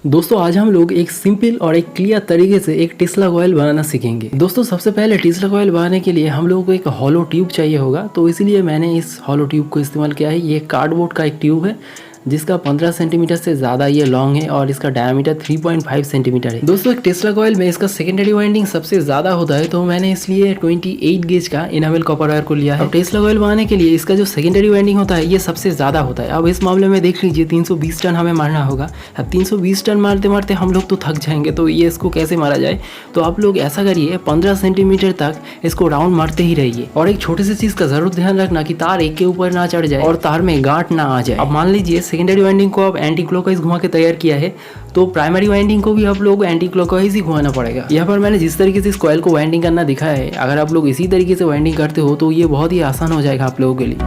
दोस्तों आज हम लोग एक सिंपल और एक क्लियर तरीके से एक टेस्ला कॉइल बनाना सीखेंगे। दोस्तों सबसे पहले टेस्ला कॉइल बनाने के लिए हम लोगों को एक हॉलो ट्यूब चाहिए होगा, तो इसलिए मैंने इस हॉलो ट्यूब को इस्तेमाल किया है। ये कार्डबोर्ड का एक ट्यूब है जिसका 15 सेंटीमीटर से ज़्यादा ये लॉन्ग है और इसका डायमीटर 3.5 सेंटीमीटर है। दोस्तों एक टेस्ला कॉइल में इसका सेकेंडरी वाइंडिंग सबसे ज़्यादा होता है, तो मैंने इसलिए 28 गेज का इनामेल कॉपर वायर को लिया है। और टेस्ला कॉइल बनाने के लिए इसका जो सेकेंडरी वाइंडिंग होता है ये सबसे ज़्यादा होता है। अब इस मामले में देख लीजिए 320 टन हमें मारना होगा। अब 320 टन मारते मारते हम लोग तो थक जाएंगे, तो ये इसको कैसे मारा जाए। तो आप लोग ऐसा करिए 15 सेंटीमीटर तक इसको राउंड मारते ही रहिए। और एक छोटी सी चीज़ का जरूर ध्यान रखना कि तार एक के ऊपर ना चढ़ जाए और तार में गांठ ना आ जाए। अब मान लीजिए सेकेंडरी वाइंडिंग को एंटी क्लॉकवाइज घुमा के तैयार किया है, तो प्राइमरी वाइंडिंग को भी आप लोग एंटी क्लॉकवाइज ही घुमाना पड़ेगा। यहाँ पर मैंने जिस तरीके से इस कॉइल को वाइंडिंग करना दिखाया है, अगर आप लोग इसी तरीके से वाइंडिंग करते हो तो ये बहुत ही आसान हो जाएगा आप लोगों के लिए।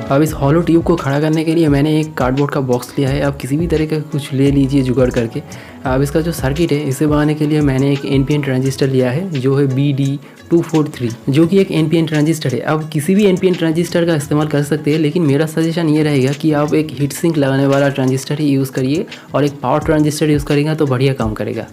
अब इस हॉलो ट्यूब को खड़ा करने के लिए मैंने एक कार्डबोर्ड का बॉक्स लिया है। आप किसी भी तरह का कुछ ले लीजिए जुगाड़ करके। अब इसका जो सर्किट है इसे बनाने के लिए मैंने एक NPN ट्रांजिस्टर लिया है जो है BD243, जो कि एक NPN ट्रांजिस्टर है। अब किसी भी NPN ट्रांजिस्टर का इस्तेमाल कर सकते हैं, लेकिन मेरा सजेशन ये रहेगा कि आप एक हीट सिंक लगाने वाला ट्रांजिस्टर ही यूज़ करिए और एक पावर ट्रांजिस्टर यूज़ करेंगे तो बढ़िया काम करेगा।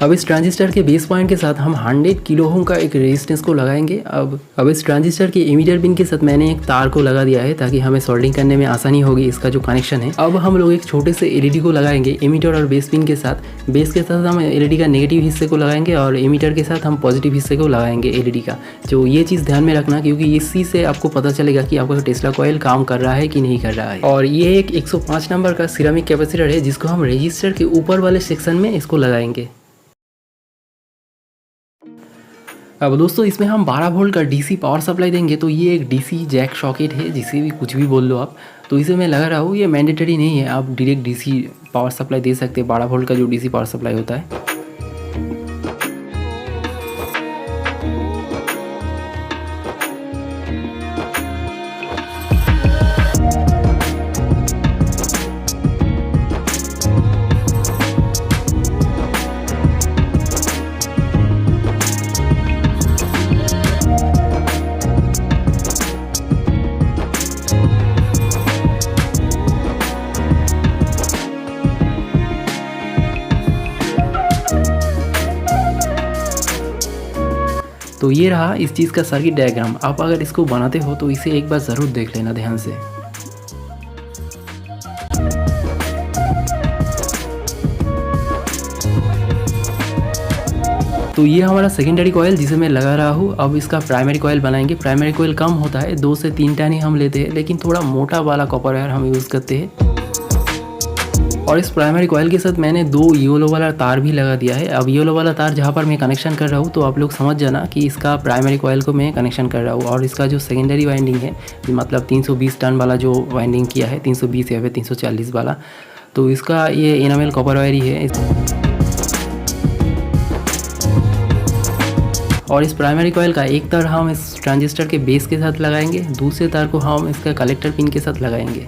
अब इस ट्रांजिस्टर के बेस पॉइंट के साथ हम 100 किलो ओम का एक रेजिस्टेंस को लगाएंगे। अब इस ट्रांजिस्टर के इमीटर पिन के साथ मैंने एक तार को लगा दिया है ताकि हमें सोल्डरिंग करने में आसानी होगी इसका जो कनेक्शन है। अब हम लोग एक छोटे से LED को लगाएंगे इमीटर और बेस पिन के साथ। बेस के साथ हम LED का नेगेटिव हिस्से को लगाएंगे और इमीटर के साथ हम पॉजिटिव हिस्से को लगाएंगे LED का। जो ये चीज़ ध्यान में रखना, क्योंकि इसी से आपको पता चलेगा कि आपका टेस्ला कॉइल काम कर रहा है कि नहीं कर रहा है। और ये एक 105 नंबर का सिरामिक कैपेसिटर है जिसको हम रजिस्टर के ऊपर वाले सेक्शन में इसको लगाएंगे। अब दोस्तों इसमें हम 12 वोल्ट का DC पावर सप्लाई देंगे। तो ये एक DC जैक सॉकेट है, जिसे भी कुछ भी बोल लो आप, तो इसे मैं लगा रहा हूँ। ये मैंडेटरी नहीं है, आप डायरेक्ट DC पावर सप्लाई दे सकते हैं। 12 वोल्ट का जो DC पावर सप्लाई होता है। तो ये रहा इस चीज़ का सर्किट डायग्राम। आप अगर इसको बनाते हो तो इसे एक बार ज़रूर देख लेना ध्यान से। तो ये हमारा सेकेंडरी कॉइल जिसे मैं लगा रहा हूँ। अब इसका प्राइमरी कॉइल बनाएंगे। प्राइमरी कॉइल कम होता है, 2 से 3 टन ही हम लेते हैं, लेकिन थोड़ा मोटा वाला कॉपर वायर हम यूज़ करते हैं। और इस प्राइमरी कॉइल के साथ मैंने 2 येलो वाला तार भी लगा दिया है। अब येलो वाला तार जहाँ पर मैं कनेक्शन कर रहा हूँ, तो आप लोग समझ जाना कि इसका प्राइमरी कॉइल को मैं कनेक्शन कर रहा हूँ। और इसका जो सेकेंडरी वाइंडिंग है, मतलब 320 टन वाला जो वाइंडिंग किया है, 320 या फिर 340 वाला, तो इसका ये इनामेल कॉपर वायर ही है। और इस प्राइमरी कॉइल का एक तार हम इस ट्रांजिस्टर के बेस के साथ लगाएंगे, दूसरे तार को हम इसका कलेक्टर पिन के साथ लगाएंगे।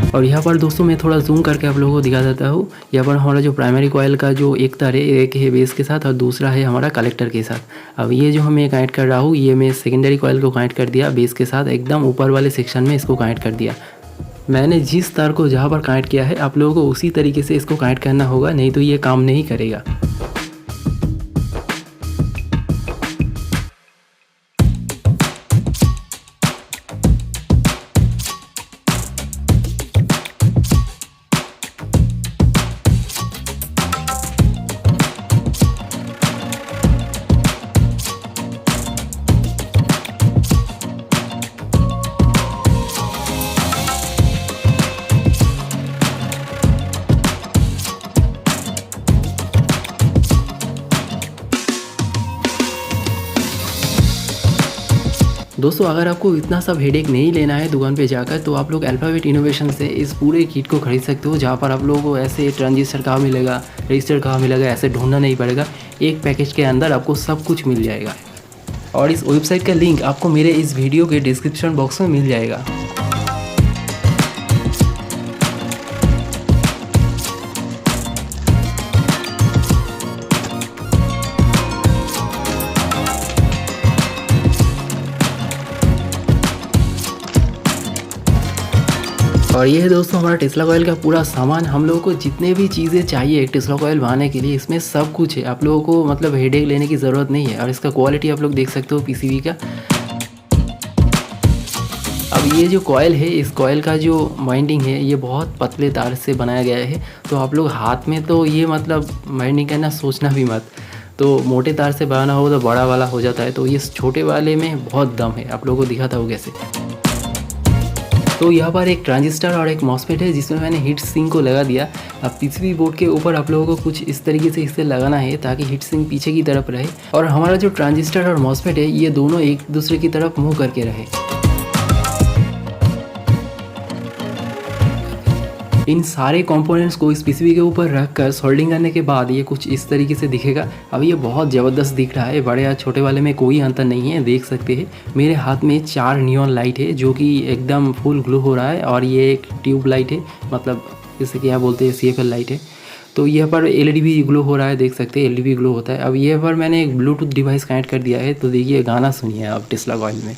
और यहाँ पर दोस्तों मैं थोड़ा जूम करके आप लोगों को दिखा देता हूँ। यहाँ पर हमारा जो प्राइमरी कॉइल का जो एक तार है, एक है बेस के साथ और दूसरा है हमारा कलेक्टर के साथ। अब ये जो मैं कनेक्ट कर रहा हूँ, ये मैं सेकेंडरी कॉइल को कनेक्ट कर दिया बेस के साथ, एकदम ऊपर वाले सेक्शन में इसको कनेक्ट कर दिया। मैंने जिस तार को जहाँ पर कनेक्ट किया है, आप लोगों को उसी तरीके से इसको कनेक्ट करना होगा, नहीं तो ये काम नहीं करेगा। दोस्तों अगर आपको इतना सब हेडेक नहीं लेना है दुकान पे जाकर, तो आप लोग अल्फाबेट इनोवेशन से इस पूरे किट को खरीद सकते हो, जहाँ पर आप लोगों को ऐसे ट्रांजिस्टर कहाँ मिलेगा, रजिस्टर कहाँ मिलेगा, ऐसे ढूंढना नहीं पड़ेगा। एक पैकेज के अंदर आपको सब कुछ मिल जाएगा। और इस वेबसाइट का लिंक आपको मेरे इस वीडियो के डिस्क्रिप्शन बॉक्स में मिल जाएगा। और ये है दोस्तों हमारा टेस्ला कॉइल का पूरा सामान। हम लोगों को जितने भी चीज़ें चाहिए एक टेस्ला कॉइल बनाने के लिए इसमें सब कुछ है। आप लोगों को मतलब हेडेक लेने की ज़रूरत नहीं है। और इसका क्वालिटी आप लोग देख सकते हो पीसीबी का। अब ये जो कॉइल है, इस कॉइल का जो वाइंडिंग है ये बहुत पतले तार से बनाया गया है। तो आप लोग हाथ में तो ये मतलब वाइंडिंग करना सोचना भी मत। तो मोटे तार से बनाना हो तो बड़ा वाला हो जाता है। तो ये छोटे वाले में बहुत दम है। आप लोगों को दिखाता हूँ कैसे। तो यहाँ पर एक ट्रांजिस्टर और एक मॉसफेट है जिसमें मैंने हीट सिंक को लगा दिया। अब पीसीबी बोर्ड के ऊपर आप लोगों को कुछ इस तरीके से इसे लगाना है ताकि हीट सिंक पीछे की तरफ रहे और हमारा जो ट्रांजिस्टर और मॉसफेट है ये दोनों एक दूसरे की तरफ मुँह करके रहे। इन सारे कंपोनेंट्स को इस पीसीबी के ऊपर रखकर सोल्डिंग करने के बाद ये कुछ इस तरीके से दिखेगा। अब ये बहुत ज़बरदस्त दिख रहा है। बड़े या छोटे वाले में कोई अंतर नहीं है। देख सकते हैं मेरे हाथ में 4 नियॉन लाइट है जो कि एकदम फुल ग्लो हो रहा है। और ये एक ट्यूब लाइट है, मतलब जैसे कि आप बोलते हैं CFL लाइट है। तो यहाँ पर LED भी ग्लो हो रहा है, देख सकते हैं LED भी ग्लो होता है। अब यहाँ पर मैंने एक ब्लूटूथ डिवाइस कनेक्ट कर दिया है। तो देखिए गाना सुनिए आप टेस्ला कॉइल में।